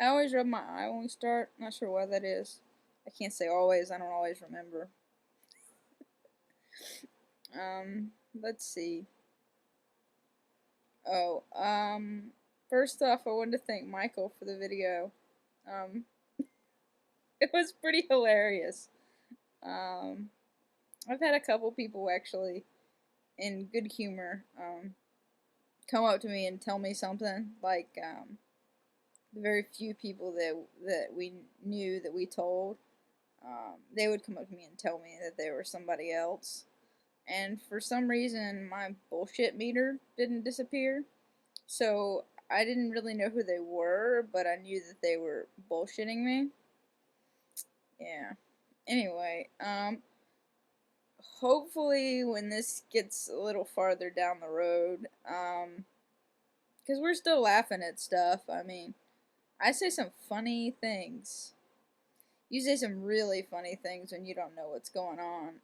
I always rub my eye when we start. Not sure why that is. I can't say always. I don't always remember. Let's see. Oh, first off, I wanted to thank Michael for the video. Um, it was pretty hilarious. Um, I've had a couple people actually in good humor come up to me and tell me something like the very few people that we knew that we told, they would come up to me and tell me that they were somebody else. And for some reason, my bullshit meter didn't disappear. So I didn't really know who they were, but I knew that they were bullshitting me. Yeah. Anyway, hopefully when this gets a little farther down the road, because we're still laughing at stuff. I mean, I say some funny things. You say some really funny things when you don't know what's going on.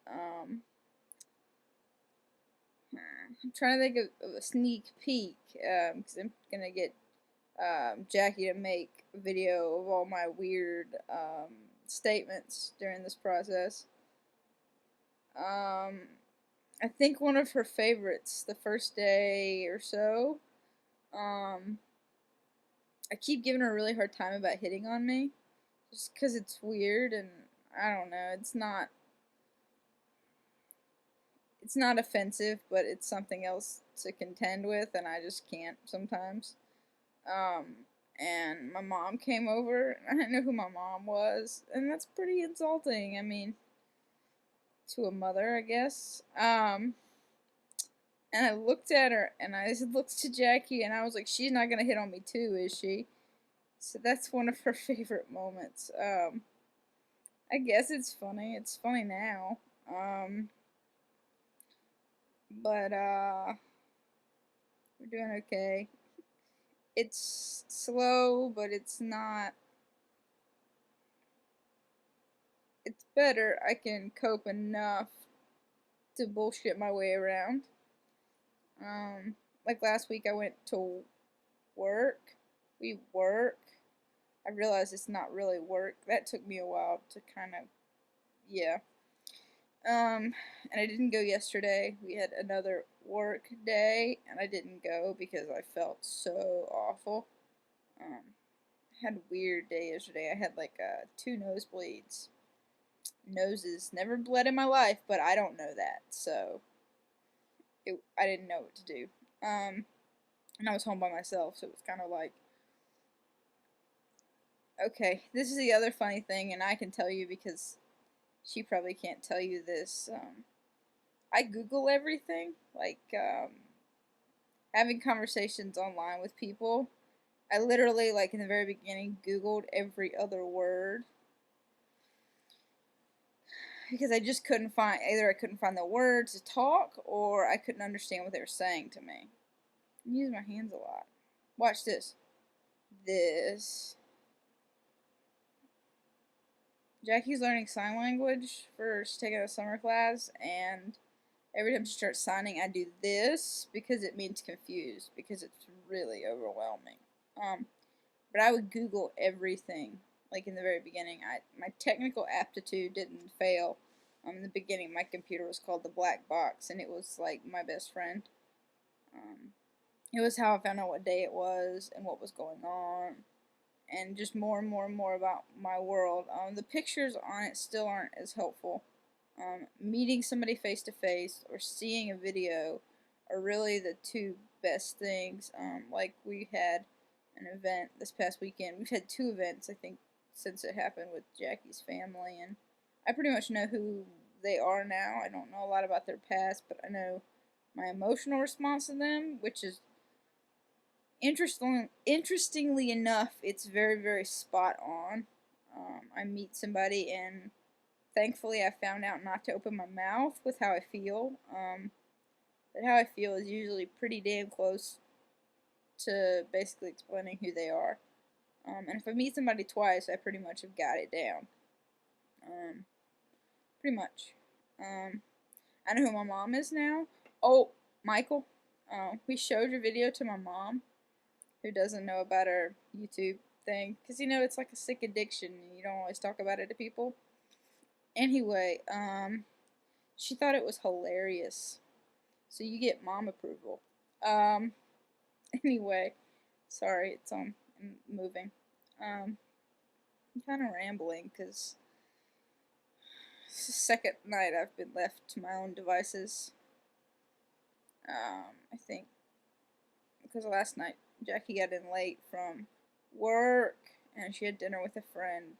I'm trying to think of a sneak peek, because I'm gonna get Jackie to make a video of all my weird statements during this process. I think one of her favorites the first day or so. I keep giving her a really hard time about hitting on me, just because it's weird and I don't know. It's not offensive, but it's something else to contend with, and I just can't sometimes. Um, and my mom came over, and I didn't know who my mom was, and that's pretty insulting. I mean, to a mother, I guess. And I looked at her, and I looked to Jackie, and I was like, she's not gonna hit on me too, is she? So that's one of her favorite moments. I guess it's funny. It's funny now. But we're doing okay. It's slow, but it's not. It's better. I can cope enough to bullshit my way around. Like last week, I went to work. We work. I realized it's not really work. That took me a while to kind of, yeah. And I didn't go yesterday. We had another work day, and I didn't go because I felt so awful. I had a weird day yesterday. I had like 2 nosebleeds. Noses never bled in my life, but I don't know that, so I didn't know what to do. And I was home by myself, so it was kind of like, okay, this is the other funny thing, and I can tell you because she probably can't tell you this. I Google everything, like having conversations online with people. I literally, like in the very beginning, Googled every other word because I just couldn't find, either I couldn't find the words to talk or I couldn't understand what they were saying to me. I use my hands a lot. Watch this. This. Jackie's learning sign language for she's taking a summer class, and every time she starts signing, I do this because it means confused because it's really overwhelming. But I would Google everything. Like in the very beginning, my technical aptitude didn't fail. In the beginning, my computer was called the black box, and it was like my best friend. It was how I found out what day it was and what was going on, and just more and more and more about my world. The pictures on it still aren't as helpful. Meeting somebody face to face or seeing a video are really the two best things. Like we had an event this past weekend. We've had 2 events, I think, since it happened with Jackie's family, and I pretty much know who they are now. I don't know a lot about their past, but I know my emotional response to them, which is interestingly enough, it's very, very spot on. I meet somebody, and thankfully I found out not to open my mouth with how I feel. But how I feel is usually pretty damn close to basically explaining who they are. And if I meet somebody twice, I pretty much have got it down. Pretty much. I know who my mom is now. Oh, Michael. We showed your video to my mom, who doesn't know about our YouTube thing. Because, you know, it's like a sick addiction. And you don't always talk about it to people. Anyway, she thought it was hilarious. So you get mom approval. Um, anyway, sorry, I'm moving. I'm kind of rambling because it's the second night I've been left to my own devices. I think because last night Jackie got in late from work and she had dinner with a friend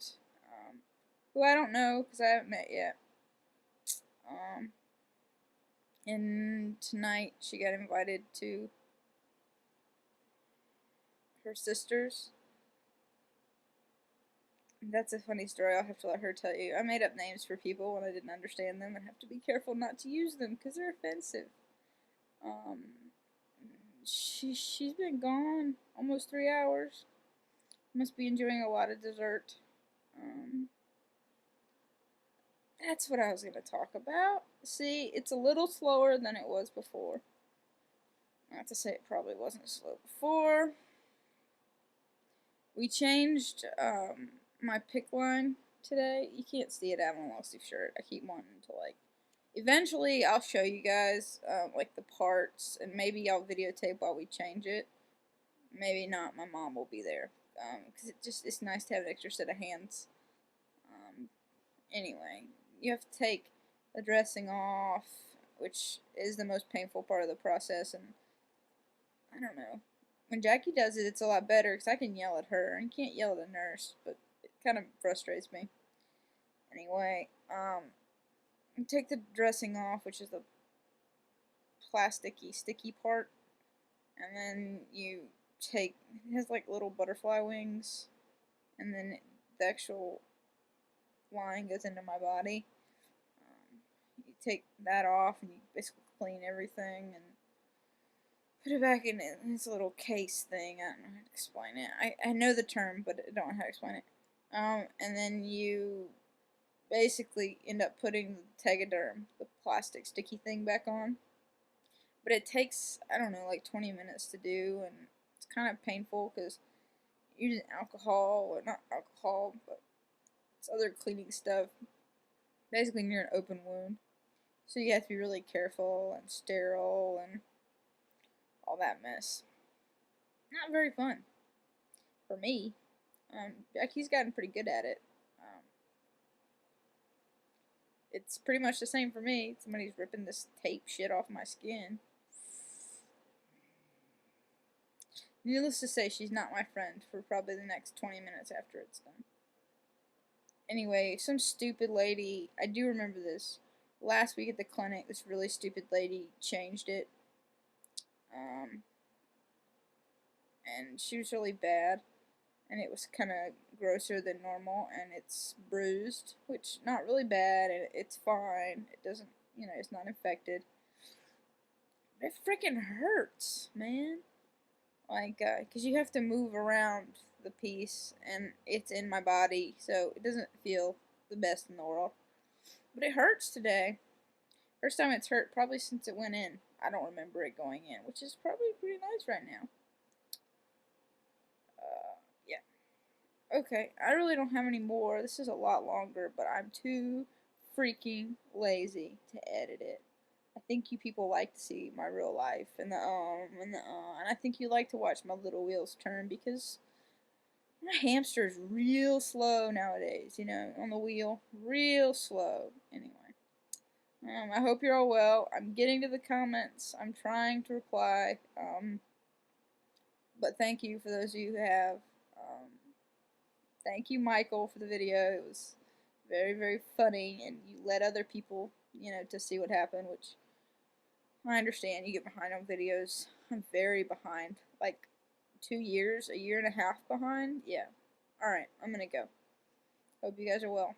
who I don't know because I haven't met yet. And tonight she got invited to her sister's. That's a funny story. I'll have to let her tell you. I made up names for people when I didn't understand them and have to be careful not to use them because they're offensive. Um, she's been gone almost 3 hours. Must be enjoying a lot of dessert. That's what I was going to talk about. See, it's a little slower than it was before. Not to say it probably wasn't slow before. We changed my pick line today. You can't see it. I have a long sleeve shirt. I keep wanting to like. Eventually, I'll show you guys like the parts, and maybe I'll videotape while we change it. Maybe not. My mom will be there because it's nice to have an extra set of hands. Anyway, you have to take the dressing off, which is the most painful part of the process, and I don't know. When Jackie does it, it's a lot better because I can yell at her, and you can't yell at a nurse, but it kind of frustrates me. Anyway, you take the dressing off, which is the plasticky, sticky part, and then you take, it has like little butterfly wings, and then the actual line goes into my body. You take that off, and you basically clean everything, and put it back in its little case thing. I don't know how to explain it. I know the term, but I don't know how to explain it. And then you basically end up putting the Tegaderm, the plastic sticky thing, back on. But it takes, I don't know, like 20 minutes to do, and it's kind of painful because you're using alcohol, or not alcohol, but it's other cleaning stuff, basically near an open wound. So you have to be really careful and sterile and all that mess. Not very fun for me. Jackie's gotten pretty good at it. It's pretty much the same for me. Somebody's ripping this tape shit off my skin. Needless to say, she's not my friend for probably the next 20 minutes after it's done. Anyway, some stupid lady, I do remember this. Last week at the clinic, this really stupid lady changed it. And she was really bad. And it was kind of grosser than normal. And it's bruised, which not really bad. And it's fine. It doesn't, it's not infected. But it freaking hurts, man. Like, because you have to move around the piece, and it's in my body, so it doesn't feel the best in the world. But it hurts today. First time it's hurt probably since it went in. I don't remember it going in, which is probably pretty nice right now. Yeah. Okay, I really don't have any more. This is a lot longer, but I'm too freaking lazy to edit it. I think you people like to see my real life and and I think you like to watch my little wheels turn because my hamster is real slow nowadays, on the wheel, real slow. Anyway, I hope you're all well. I'm getting to the comments. I'm trying to reply, but thank you for those of you who have. Thank you, Michael, for the video. It was very, very funny, and you let other people, to see what happened, which I understand. You get behind on videos. I'm very behind. Like 2 years, a year and a half behind. Yeah. Alright, I'm gonna go. Hope you guys are well.